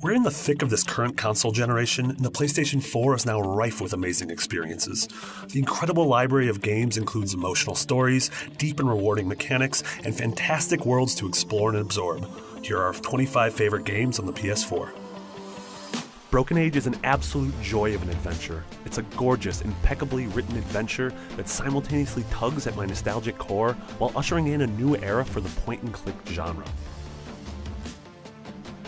We're in the thick of this current console generation, and the PlayStation 4 is now rife with amazing experiences. The incredible library of games includes emotional stories, deep and rewarding mechanics, and fantastic worlds to explore and absorb. Here are our 25 favorite games on the PS4. Broken Age is an absolute joy of an adventure. It's a gorgeous, impeccably written adventure that simultaneously tugs at my nostalgic core while ushering in a new era for the point-and-click genre.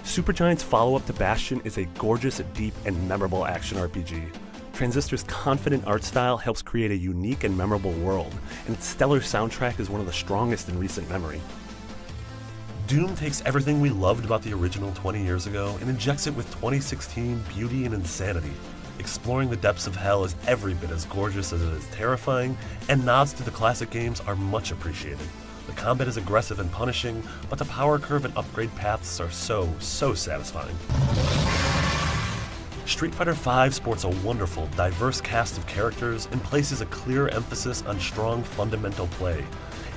Supergiant's follow-up to Bastion is a gorgeous, deep, and memorable action RPG. Transistor's confident art style helps create a unique and memorable world, and its stellar soundtrack is one of the strongest in recent memory. Doom takes everything we loved about the original 20 years ago and injects it with 2016 beauty and insanity. Exploring the depths of hell is every bit as gorgeous as it is terrifying, and nods to the classic games are much appreciated. The combat is aggressive and punishing, but the power curve and upgrade paths are so satisfying. Street Fighter V sports a wonderful, diverse cast of characters and places a clear emphasis on strong fundamental play.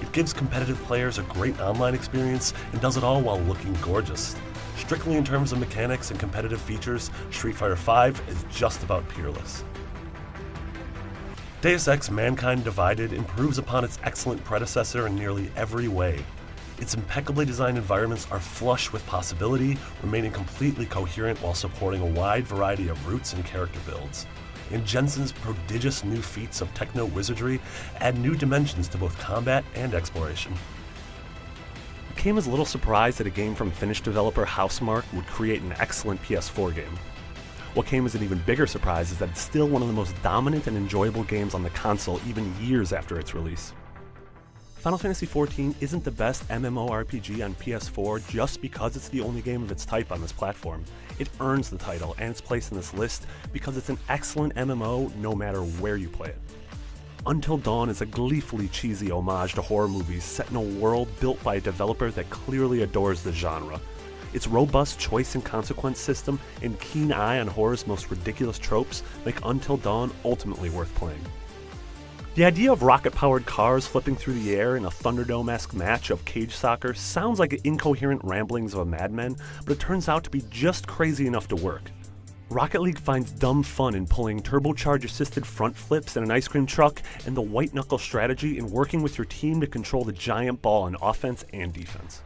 It gives competitive players a great online experience and does it all while looking gorgeous. Strictly in terms of mechanics and competitive features, Street Fighter V is just about peerless. Deus Ex: Mankind Divided improves upon its excellent predecessor in nearly every way. Its impeccably designed environments are flush with possibility, remaining completely coherent while supporting a wide variety of routes and character builds. And Jensen's prodigious new feats of techno-wizardry add new dimensions to both combat and exploration. I came as a little surprised that a game from Finnish developer Housemarque would create an excellent PS4 game. What came as an even bigger surprise is that it's still one of the most dominant and enjoyable games on the console even years after its release. Final Fantasy XIV isn't the best MMORPG on PS4 just because it's the only game of its type on this platform. It earns the title and its place in this list because it's an excellent MMO no matter where you play it. Until Dawn is a gleefully cheesy homage to horror movies set in a world built by a developer that clearly adores the genre. Its robust choice and consequence system and keen eye on horror's most ridiculous tropes make Until Dawn ultimately worth playing. The idea of rocket-powered cars flipping through the air in a Thunderdome-esque match of cage soccer sounds like incoherent ramblings of a madman, but it turns out to be just crazy enough to work. Rocket League finds dumb fun in pulling turbocharge-assisted front flips in an ice cream truck and the white-knuckle strategy in working with your team to control the giant ball on offense and defense.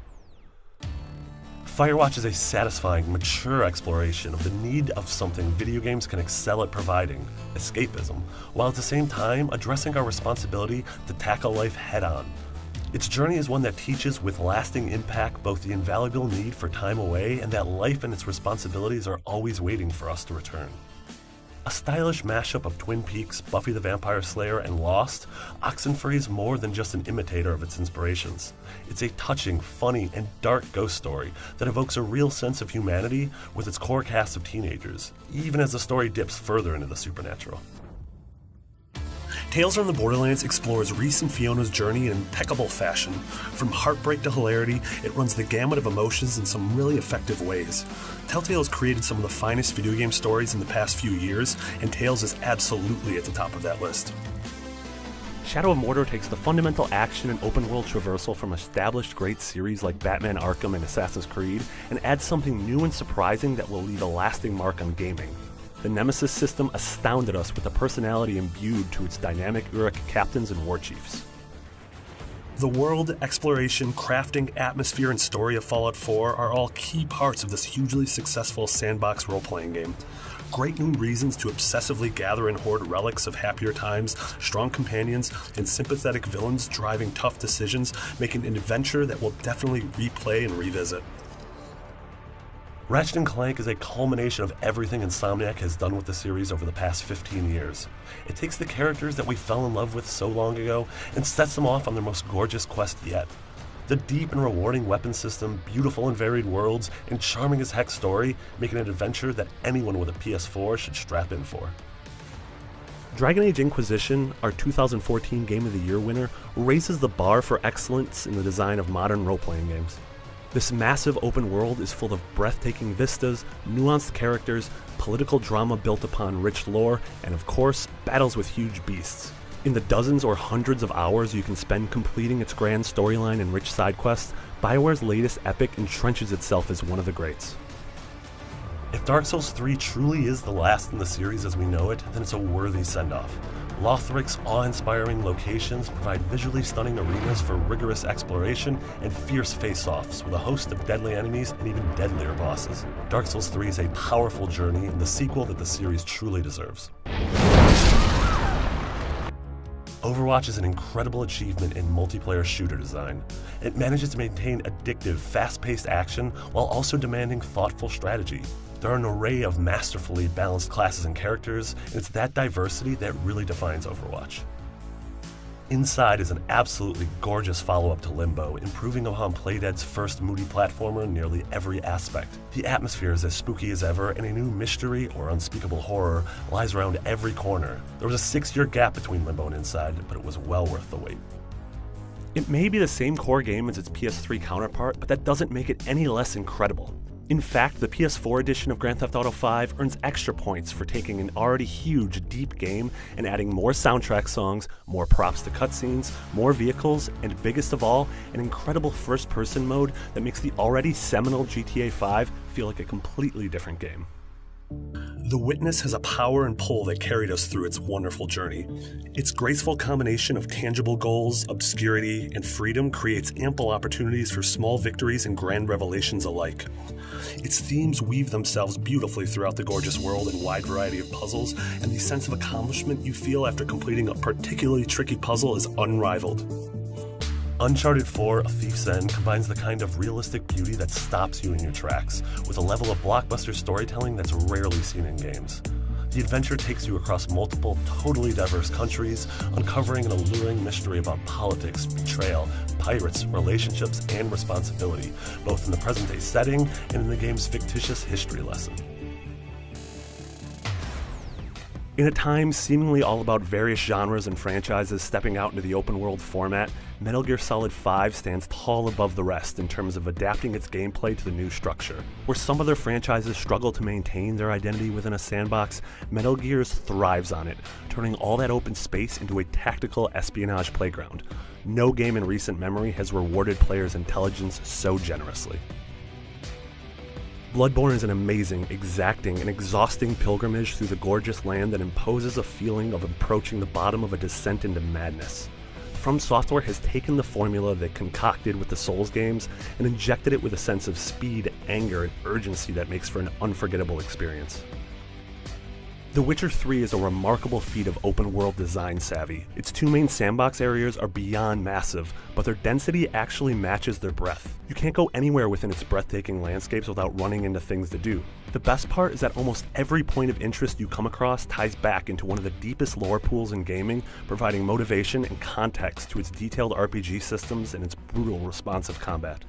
Firewatch is a satisfying, mature exploration of the need of something video games can excel at providing, escapism, while at the same time addressing our responsibility to tackle life head-on. Its journey is one that teaches with lasting impact both the invaluable need for time away and that life and its responsibilities are always waiting for us to return. A stylish mashup of Twin Peaks, Buffy the Vampire Slayer, and Lost, Oxenfree is more than just an imitator of its inspirations. It's a touching, funny, and dark ghost story that evokes a real sense of humanity with its core cast of teenagers, even as the story dips further into the supernatural. Tales from the Borderlands explores Reese and Fiona's journey in impeccable fashion. From heartbreak to hilarity, it runs the gamut of emotions in some really effective ways. Telltale has created some of the finest video game stories in the past few years, and Tales is absolutely at the top of that list. Shadow of Mordor takes the fundamental action and open-world traversal from established great series like Batman Arkham and Assassin's Creed, and adds something new and surprising that will leave a lasting mark on gaming. The Nemesis system astounded us with a personality imbued to its dynamic Uruk captains and war chiefs. The world, exploration, crafting, atmosphere, and story of Fallout 4 are all key parts of this hugely successful sandbox role-playing game. Great new reasons to obsessively gather and hoard relics of happier times, strong companions, and sympathetic villains driving tough decisions, making an adventure that will definitely replay and revisit. Ratchet & Clank is a culmination of everything Insomniac has done with the series over the past 15 years. It takes the characters that we fell in love with so long ago and sets them off on their most gorgeous quest yet. The deep and rewarding weapon system, beautiful and varied worlds, and charming as heck story make it an adventure that anyone with a PS4 should strap in for. Dragon Age Inquisition, our 2014 Game of the Year winner, raises the bar for excellence in the design of modern role-playing games. This massive open world is full of breathtaking vistas, nuanced characters, political drama built upon rich lore, and of course, battles with huge beasts. In the dozens or hundreds of hours you can spend completing its grand storyline and rich side quests, BioWare's latest epic entrenches itself as one of the greats. If Dark Souls 3 truly is the last in the series as we know it, then it's a worthy send-off. Lothric's awe-inspiring locations provide visually stunning arenas for rigorous exploration and fierce face-offs with a host of deadly enemies and even deadlier bosses. Dark Souls 3 is a powerful journey and the sequel that the series truly deserves. Overwatch is an incredible achievement in multiplayer shooter design. It manages to maintain addictive, fast-paced action while also demanding thoughtful strategy. There are an array of masterfully balanced classes and characters, and it's that diversity that really defines Overwatch. Inside is an absolutely gorgeous follow-up to Limbo, improving upon Playdead's first moody platformer in nearly every aspect. The atmosphere is as spooky as ever, and a new mystery or unspeakable horror lies around every corner. There was a 6-year gap between Limbo and Inside, but it was well worth the wait. It may be the same core game as its PS3 counterpart, but that doesn't make it any less incredible. In fact, the PS4 edition of Grand Theft Auto V earns extra points for taking an already huge, deep game and adding more soundtrack songs, more props to cutscenes, more vehicles, and biggest of all, an incredible first-person mode that makes the already seminal GTA V feel like a completely different game. The Witness has a power and pull that carried us through its wonderful journey. Its graceful combination of tangible goals, obscurity, and freedom creates ample opportunities for small victories and grand revelations alike. Its themes weave themselves beautifully throughout the gorgeous world and wide variety of puzzles, and the sense of accomplishment you feel after completing a particularly tricky puzzle is unrivaled. Uncharted 4: A Thief's End combines the kind of realistic beauty that stops you in your tracks, with a level of blockbuster storytelling that's rarely seen in games. The adventure takes you across multiple, totally diverse countries, uncovering an alluring mystery about politics, betrayal, pirates, relationships, and responsibility, both in the present-day setting and in the game's fictitious history lesson. In a time seemingly all about various genres and franchises stepping out into the open world format, Metal Gear Solid 5 stands tall above the rest in terms of adapting its gameplay to the new structure. Where some other franchises struggle to maintain their identity within a sandbox, Metal Gear's thrives on it, turning all that open space into a tactical espionage playground. No game in recent memory has rewarded players' intelligence so generously. Bloodborne is an amazing, exacting, and exhausting pilgrimage through the gorgeous land that imposes a feeling of approaching the bottom of a descent into madness. From Software has taken the formula they concocted with the Souls games and injected it with a sense of speed, anger, and urgency that makes for an unforgettable experience. The Witcher 3 is a remarkable feat of open-world design savvy. Its two main sandbox areas are beyond massive, but their density actually matches their breadth. You can't go anywhere within its breathtaking landscapes without running into things to do. The best part is that almost every point of interest you come across ties back into one of the deepest lore pools in gaming, providing motivation and context to its detailed RPG systems and its brutal responsive combat.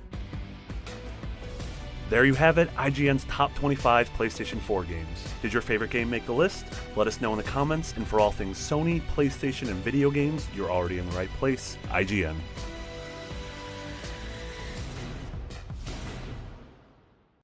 There you have it, IGN's top 25 PlayStation 4 games. Did your favorite game make the list? Let us know in the comments, and for all things Sony, PlayStation, and video games, you're already in the right place, IGN.